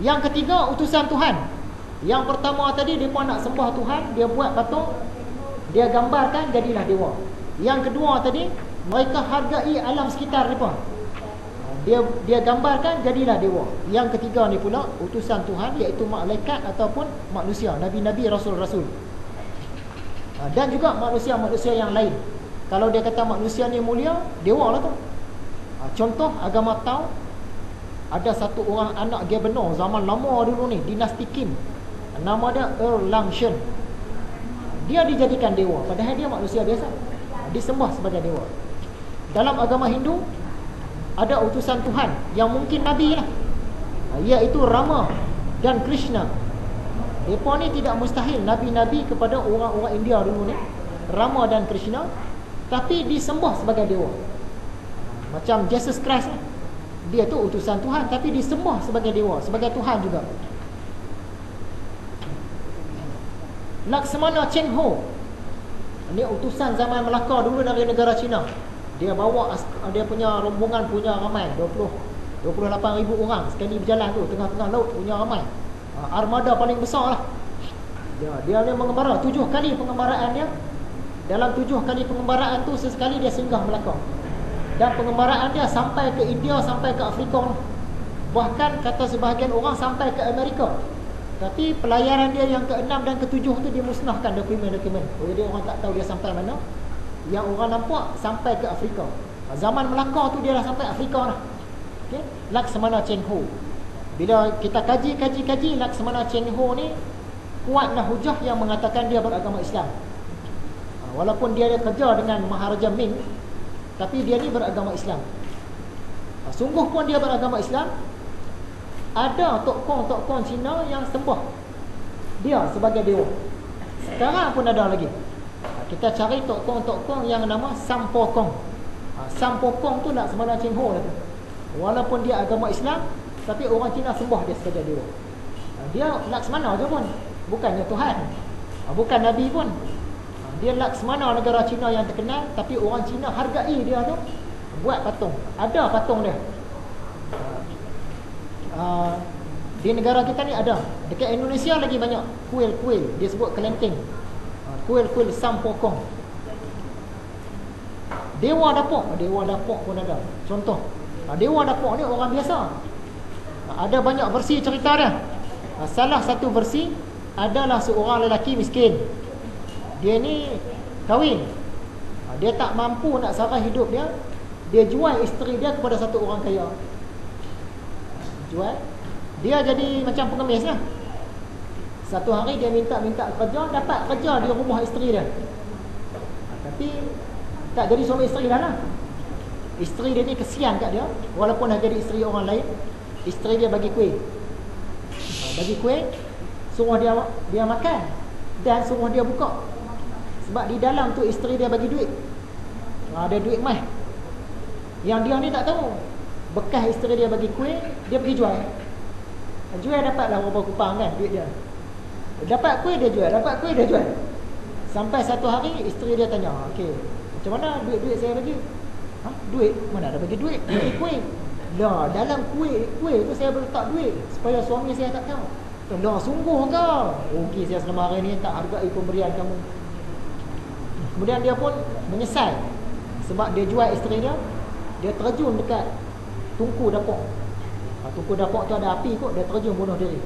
Yang ketiga, utusan Tuhan. Yang pertama tadi, mereka nak sembah Tuhan, dia buat patung, dia gambarkan, jadilah dewa. Yang kedua tadi, mereka hargai alam sekitar mereka, dia gambarkan, jadilah dewa. Yang ketiga ni pula, utusan Tuhan, iaitu malaikat ataupun manusia, nabi-nabi, rasul-rasul, dan juga manusia-manusia yang lain. Kalau dia kata manusia ni mulia, dewa lah tu. Contoh, agama Tao, ada satu orang anak dia benar zaman lama dulu ni, dinasti Qin, nama dia Erlangsheng. Dia dijadikan dewa, padahal dia manusia biasa, disembah sebagai dewa. Dalam agama Hindu ada utusan Tuhan yang mungkin nabi lah, iaitu Rama dan Krishna. Mereka ni tidak mustahil nabi-nabi kepada orang-orang India dulu ni, Rama dan Krishna, tapi disembah sebagai dewa. Macam Jesus Christ lah, dia tu utusan Tuhan tapi disembah sebagai dewa, sebagai Tuhan juga. Laksamana Cheng Ho, ni utusan zaman Melaka dulu dari negara China. Dia bawa dia punya rombongan, punya ramai 28,000 orang sekali berjalan tu, tengah-tengah laut, punya ramai. Armada paling besar lah. Dia ni mengembara 7 kali pengembaraan dia. Dalam 7 kali pengembaraan tu, sesekali dia singgah Melaka. Dan pengembaraan dia sampai ke India, sampai ke Afrika, bahkan kata sebahagian orang sampai ke Amerika. Tapi pelayaran dia yang ke-6 dan ke-7 tu, dia musnahkan dokumen-dokumen. Jadi orang tak tahu dia sampai mana. Yang orang nampak sampai ke Afrika. Zaman Melaka tu dia dah sampai Afrika dah. Okay? Laksamana Cheng Ho. Bila kita kaji Laksamana Cheng Ho ni, kuatlah hujah yang mengatakan dia beragama Islam. Walaupun dia kerja dengan Maharaja Ming, tapi dia ni beragama Islam. Sungguh pun dia beragama Islam. Ada tokoh-tokoh Cina yang sembah dia sebagai dewa. Sekarang pun ada lagi. Kita cari tokoh-tokoh yang nama Sampokong. Sampokong tu Laksamana Cheng Ho lah tu. Walaupun dia agama Islam, tapi orang Cina sembah dia sebagai dewa. Dia Laksamana je pun, bukannya Tuhan, bukan Nabi pun. Dia Laksamana negara Cina yang terkenal, tapi orang Cina hargai dia tu, buat patung. Ada patung dia. Di negara kita ni ada. Dekat Indonesia lagi banyak kuil-kuil, dia sebut kelenteng. Kuil-kuil Sampokong. Dewa Dapok pun ada. Contoh, Dewa Dapok ni orang biasa. Ada banyak versi cerita dia. Salah satu versi adalah seorang lelaki miskin. Dia ni kahwin, dia tak mampu nak sara hidup dia. Dia jual isteri dia kepada satu orang kaya. Jual, dia jadi macam pengemis lah. Satu hari dia minta kerja, dapat kerja di rumah isteri dia. Tapi tak jadi suami isteri dah lah. Isteri dia ni kesian kat dia, walaupun dah jadi isteri orang lain. Isteri dia bagi kuih, suruh dia makan, dan suruh dia buka. Sebab di dalam tu isteri dia bagi duit. Ada duit mah. Yang dia ni tak tahu. Bekas isteri dia bagi kuih, dia pergi jual. Jual dapatlah berapa kupang kan duit dia. Dapat kuih dia jual, Sampai satu hari isteri dia tanya, okey, macam mana duit saya bagi? Duit? Mana ada bagi duit? Bagi kuih. Lah, dalam kuih tu saya letak duit supaya suami saya tak tahu. Lah, sungguh kau? Okey, saya selama hari ni tak hargai pemberian kamu. Kemudian dia pun menyesal sebab dia jual isteri dia. Dia terjun dekat tungku dapur. Tungku dapur tu ada api kot, dia terjun bunuh diri.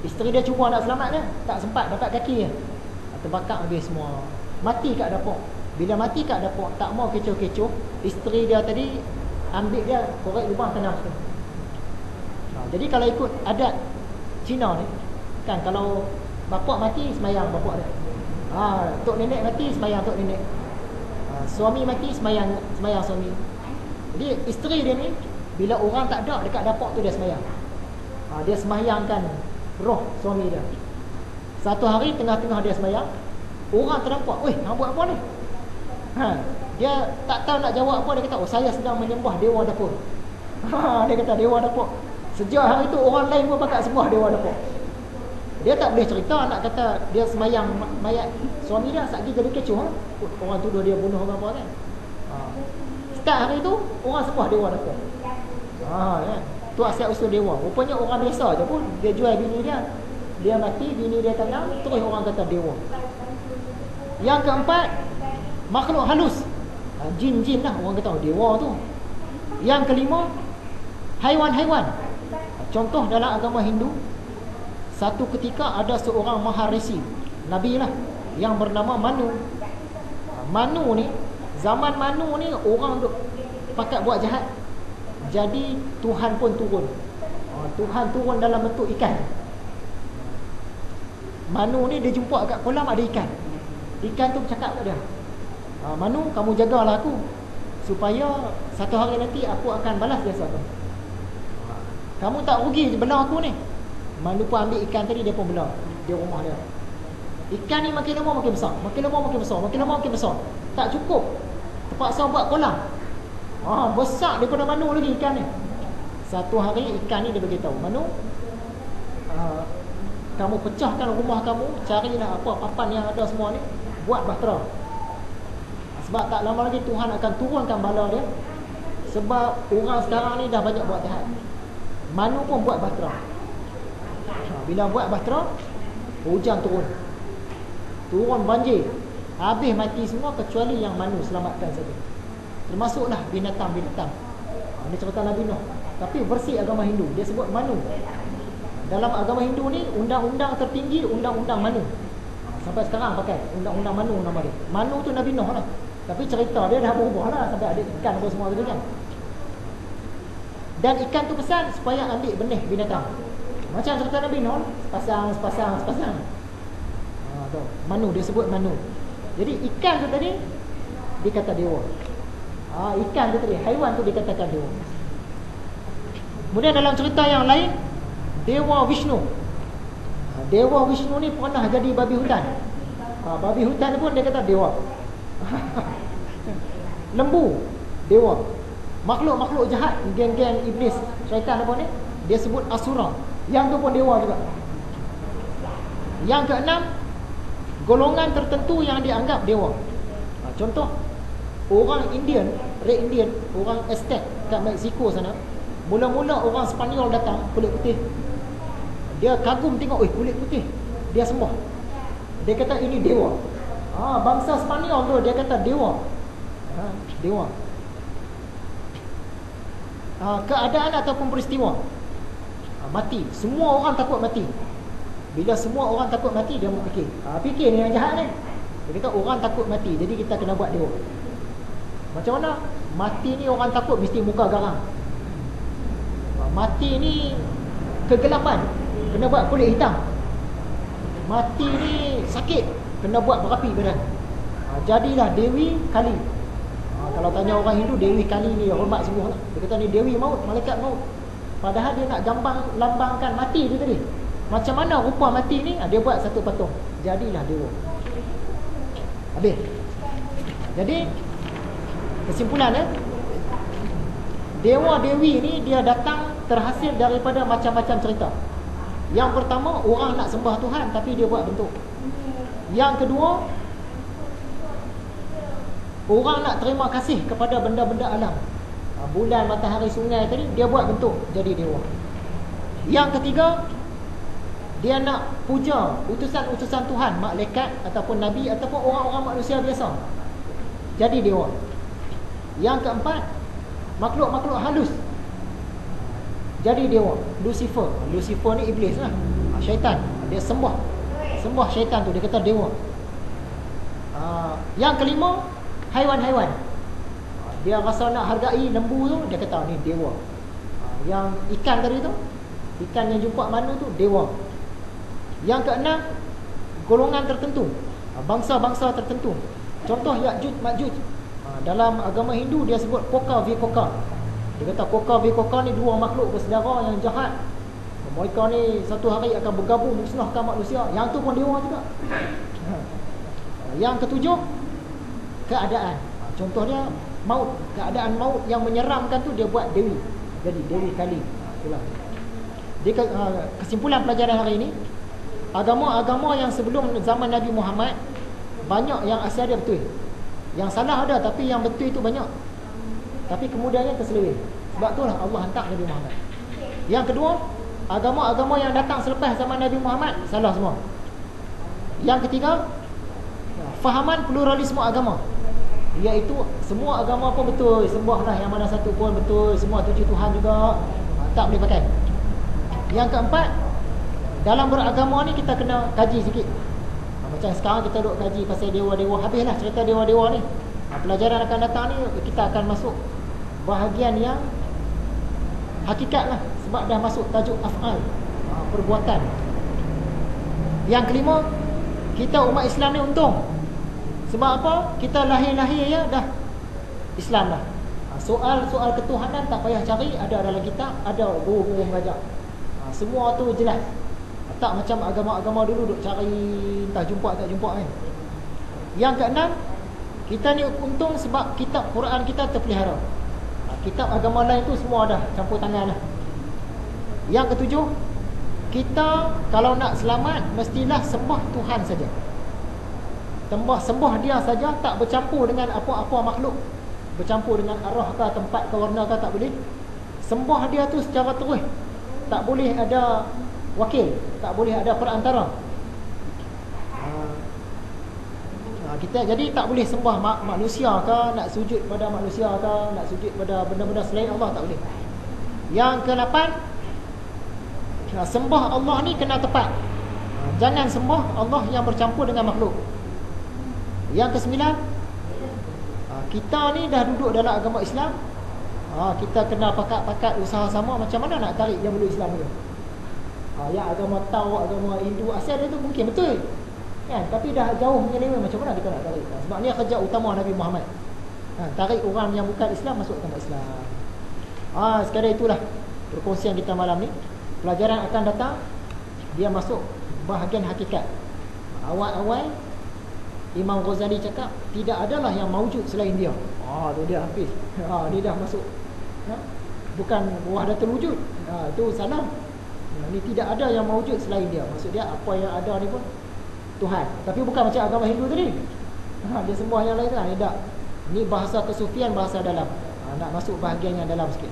Isteri dia cuba nak selamat dia, tak sempat, dapat kaki dia. Terbakar habis semua. Mati kat dapur. Bila mati kat dapur, tak mau kecoh-kecoh, isteri dia tadi ambil dia, korek lubang tanah tu. Jadi kalau ikut adat Cina ni, kan kalau bapak mati, semayang bapak dia. Tok nenek mati, semayang tok nenek. Suami mati, semayang suami. Jadi isteri dia ni, bila orang tak ada dekat dapur tu, dia semayang. Dia semayangkan roh suami dia. Satu hari tengah-tengah dia semayang, orang ternampak, "Weh, hang buat apa ni?" Dia tak tahu nak jawab apa. Dia kata, "Oh, saya sedang menyembah dewa dapur." Dia kata, "Dewa dapur." Sejak hari tu orang lain pun pakat sembah dewa dapur. Dia tak boleh cerita, nak kata dia semayang mayat suami dia, satgi jadi kecoh. Orang tuduh dia bunuh orang apa kan. Start hari tu orang sembah dewa dapur. Ya. Tu asal usul dewa. Rupanya orang biasa je pun dia jual bini dia. Dia mati, bini dia tanam, terus orang kata dewa. Yang keempat, makhluk halus. Jin-jin lah orang kata dewa tu. Yang kelima, haiwan-haiwan. Contoh dalam agama Hindu, satu ketika ada seorang maharisi, nabi lah, yang bernama Manu. Manu ni, zaman Manu ni orang duk pakat buat jahat. Jadi Tuhan pun turun. Tuhan turun dalam bentuk ikan. Manu ni dia jumpa kat kolam ada ikan. Ikan tu bercakap kat dia, Manu, kamu jagalah aku, supaya satu hari nanti aku akan balas jasa kau. Kamu tak rugi je bela aku ni. Manu pun ambil ikan tadi, dia pun bela di rumah dia. Ikan ni makin lama makin besar, makin lama makin besar, makin lama makin besar. Tak cukup, terpaksa buat kolam. Besar daripada Manu lagi ikan ni. Satu hari ikan ni dia beritahu, Manu, kamu pecahkan rumah kamu, carilah apa papan yang ada semua ni, buat bahtera. Sebab tak lama lagi Tuhan akan turunkan bala dia. Sebab orang sekarang ni dah banyak buat jahat. Manu pun buat bahtera. Bila buat bahtera, hujan turun. Turun banjir. Habis mati semua kecuali yang Manu selamatkan saja. Termasuklah binatang-binatang. Ini cerita Nabi Nuh. Tapi versi agama Hindu, dia sebut Manu. Dalam agama Hindu ni, undang-undang tertinggi undang-undang Manu. Sampai sekarang pakai undang-undang Manu nama dia. Manu tu Nabi Nuh lah. Tapi cerita dia dah berubah lah, sampai ada ikan apa semua tu kan. Dan ikan tu pesan supaya ambil benih binatang. Macam cerita Nabi Nuh, sepasang. Tu Manu, dia sebut Manu. Jadi ikan tu tadi dikata dewa. Ikan tu tadi, haiwan tu dikatakan dewa. Kemudian dalam cerita yang lain, Dewa Vishnu. Dewa Vishnu ni pernah jadi babi hutan. Babi hutan pun dia kata dewa. Lembu, dewa. Makhluk-makhluk jahat, geng-geng iblis, syaitan apa ni, dia sebut asura. Yang tu pun dewa juga. Yang keenam, golongan tertentu yang dianggap dewa. Contoh, orang Indian, Red Indian, orang Aztec kat Mexico sana. Mula-mula orang Spanyol datang, kulit putih, dia kagum tengok, kulit putih, dia sembah. Dia kata ini dewa. Bangsa Spanyol tu dia kata dewa. Dewa. Keadaan ataupun peristiwa, mati. Semua orang takut mati. Bila semua orang takut mati, dia fikir, fikir ni yang jahat ni. Dia kata orang takut mati, jadi kita kena buat dewa. Macam mana? Mati ni orang takut mesti muka garang. Mati ni kegelapan, kena buat kulit hitam. Mati ni sakit, kena buat berapi badan. Jadilah Dewi Kali. Kalau tanya orang Hindu, Dewi Kali ni hormat semua lah. Dia kata ni Dewi maut, malaikat maut. Padahal dia nak lambangkan mati tu tadi. Macam mana rupa mati ni? Dia buat satu patung, jadilah dewa. Habis. Jadi kesimpulan Dewa Dewi ni dia datang terhasil daripada macam-macam cerita. Yang pertama, orang nak sembah Tuhan tapi dia buat bentuk. Yang kedua, orang nak terima kasih kepada benda-benda alam. Bulan, matahari, sungai tadi, dia buat bentuk jadi dewa. Yang ketiga, dia nak puja utusan-utusan Tuhan, malaikat ataupun nabi ataupun orang-orang manusia biasa, jadi dewa. Yang keempat, makhluk-makhluk halus jadi dewa. Lucifer ni iblis lah, syaitan. Dia sembah syaitan tu, dia kata dewa. Yang kelima, haiwan-haiwan. Dia rasa nak hargai lembu tu, dia kata ni dewa. Yang ikan tadi tu, ikan yang jumpa Manu tu, dewa. Yang keenam, golongan tertentu, bangsa-bangsa tertentu. Contoh Ya'juj Ma'juj. Dalam agama Hindu dia sebut Koka Vikoka. Dia kata Koka Vikoka ni dua makhluk bersaudara yang jahat. Mereka ni satu hari akan bergabung musnahkan manusia. Yang tu pun dewa juga. Yang ketujuh, keadaan. Contohnya maut. Keadaan maut yang menyeramkan tu dia buat dewi. Jadi Dewi Kali. Itulah. Kesimpulan pelajaran hari ini, agama-agama yang sebelum zaman Nabi Muhammad, banyak yang asal dia betul. Yang salah ada, tapi yang betul itu banyak. Tapi kemudiannya terseleweng. Sebab itulah Allah hantar Nabi Muhammad. Yang kedua, agama-agama yang datang selepas zaman Nabi Muhammad salah semua. Yang ketiga, fahaman pluralisme agama, iaitu semua agama pun betul, sembahlah yang mana satu pun betul, semua tuju Tuhan juga, tak boleh pakai. Yang keempat, dalam beragama ni kita kena kaji sikit. Macam sekarang kita duk kaji pasal dewa-dewa, habislah cerita dewa-dewa ni. Pelajaran akan datang ni kita akan masuk bahagian yang hakikat lah, sebab dah masuk tajuk af'al, perbuatan. Yang kelima, kita umat Islam ni untung. Sebab apa? Kita lahir-lahir ya dah Islam dah. Soal-soal ketuhanan tak payah cari, ada dalam kitab, ada guru-guru mengajar. Semua tu jelas. Tak macam agama-agama dulu duk cari entah jumpa tak jumpa kan. Yang keenam, kita ni untung sebab kitab Quran kita terpelihara. Kitab agama lain tu semua dah campur tangan lah. Yang ketujuh, kita kalau nak selamat mestilah sembah Tuhan saja. Sembah dia saja, tak bercampur dengan apa-apa makhluk. Bercampur dengan arwah ke, tempat ke, warna ke, tak boleh. Sembah dia tu secara terus. Tak boleh ada wakil, tak boleh ada perantara. Kita jadi tak boleh sembah manusia ke, nak sujud pada manusia ke, nak sujud pada benda-benda selain Allah, tak boleh. Yang ke-8, sembah Allah ni kena tepat. Jangan sembah Allah yang bercampur dengan makhluk. Yang ke-9, kita ni dah duduk dalam agama Islam, kita kena pakat-pakat usaha sama macam mana nak tarik yang belum Islam tu. Yang agama Tao, agama Hindu asal dia tu mungkin betul kan, tapi dah jauh menyeleweng, macam mana kita nak tarik? Sebab ni kerja utama Nabi Muhammad, tarik orang yang bukan Islam masuk agama Islam. Sekadar itulah perkongsian kita malam ni. Pelajaran akan datang dia masuk bahagian hakikat. Awal-awal Imam Ghazali cakap tidak adalah yang maujud selain dia. Tu dia habis. Dia dah masuk, bukan wahdatul wujud. Itu salah. Ni tidak ada yang maujud selain dia. Maksud dia apa yang ada ni pun Tuhan. Tapi bukan macam agama Hindu tadi. Dia sembah yang lain kan. Tak. Ni bahasa kesufian, bahasa dalam. Nak masuk bahagian yang dalam sikit.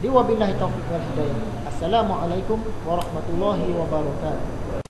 Wabillahi taufiq wal hidayah. Assalamualaikum warahmatullahi wabarakatuh.